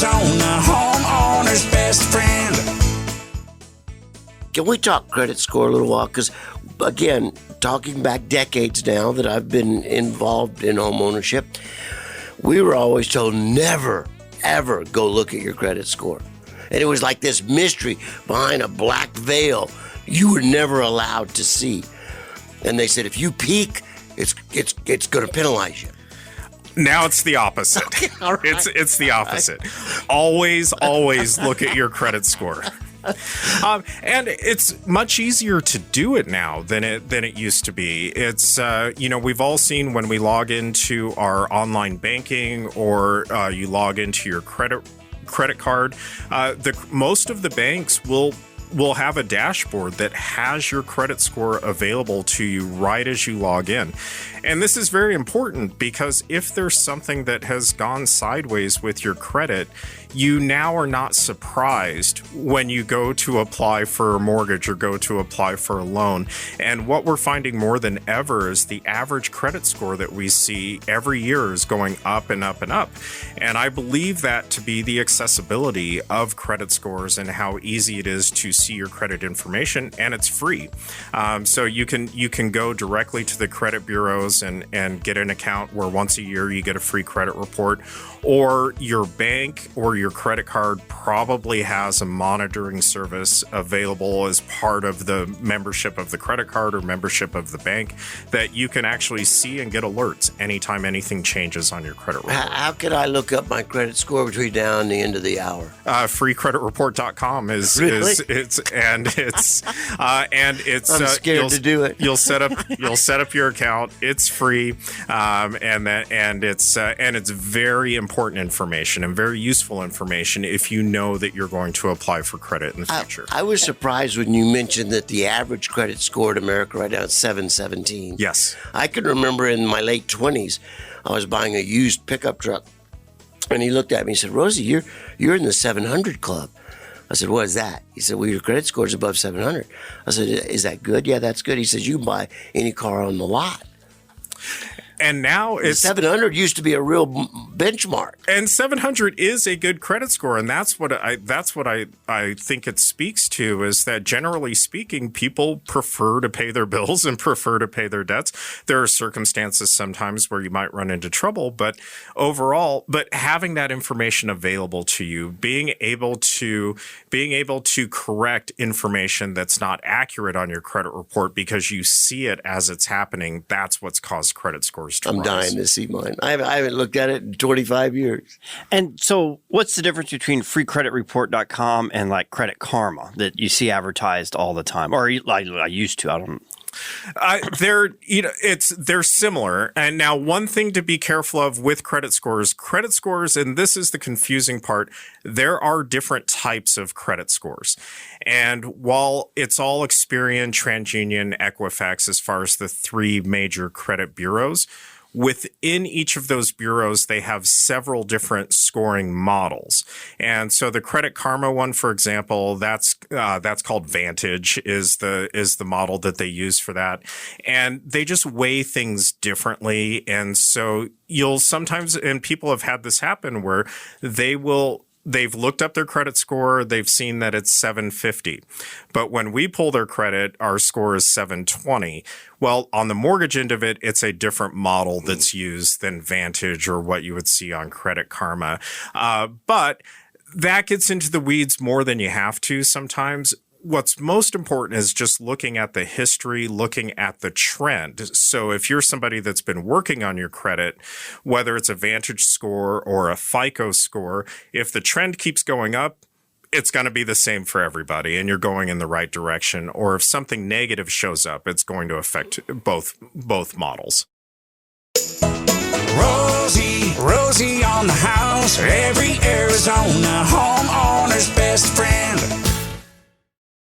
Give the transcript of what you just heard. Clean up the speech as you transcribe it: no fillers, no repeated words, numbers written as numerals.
Arizona, homeowner's best friend. Can we talk credit score a little while? Because, again, talking back decades now that I've been involved in home ownership, we were always told never, ever go look at your credit score. And it was like this mystery behind a black veil you were never allowed to see. And they said, if you peak, it's going to penalize you. Now it's the opposite. Okay, all right. It's the opposite. Always look at your credit score. And it's much easier to do it now than it used to be. It's we've all seen when we log into our online banking or you log into your credit card, most of the banks will have a dashboard that has your credit score available to you right as you log in. And this is very important because if there's something that has gone sideways with your credit, you now are not surprised when you go to apply for a mortgage or go to apply for a loan. And what we're finding more than ever is the average credit score that we see every year is going up and up and up. And I believe that to be the accessibility of credit scores and how easy it is to see your credit information, and it's free. So you can go directly to the credit bureaus and get an account where once a year you get a free credit report, or your bank or your credit card probably has a monitoring service available as part of the membership of the credit card or membership of the bank that you can actually see and get alerts anytime anything changes on your credit report. How can I look up my credit score between now and the end of the hour? Freecreditreport.com is really? I'm scared to do it. You'll set up your account. It's free, and it's very important information and very useful information if you know that you're going to apply for credit in the future. I was surprised when you mentioned that the average credit score in America right now is 717. Yes. I can remember in my late 20s, I was buying a used pickup truck, and he looked at me and said, Rosie, you're in the 700 club. I said, what is that? He said, well, your credit score is above 700. I said, is that good? Yeah, that's good. He says, you can buy any car on the lot. And now it's 700 used to be a real benchmark. And 700 is a good credit score, and that's what I think it speaks to is that generally speaking, people prefer to pay their bills and prefer to pay their debts. There are circumstances sometimes where you might run into trouble, but overall, having that information available to you, being able to correct information that's not accurate on your credit report because you see it as it's happening, that's what's caused credit scores. I'm dying to see mine. I haven't looked at it in 25 years. And so what's the difference between freecreditreport.com and like Credit Karma that you see advertised all the time? Or I used to, I don't they're similar. And now one thing to be careful of with credit scores, and this is the confusing part, there are different types of credit scores. And while it's all Experian, TransUnion, Equifax, as far as the three major credit bureaus, within each of those bureaus, they have several different scoring models. And so the Credit Karma one, for example, that's called Vantage is the model that they use for that. And they just weigh things differently. And so you'll sometimes, and people have had this happen where they've looked up their credit score. They've seen that it's 750. But when we pull their credit, our score is 720. Well, on the mortgage end of it, it's a different model that's used than Vantage or what you would see on Credit Karma. But that gets into the weeds more than you have to sometimes. What's most important is just looking at the history, looking at the trend. So if you're somebody that's been working on your credit, whether it's a Vantage score or a FICO score, if the trend keeps going up, it's going to be the same for everybody and you're going in the right direction. Or if something negative shows up, it's going to affect both models. Rosie on the house, every Arizona homeowner's best friend.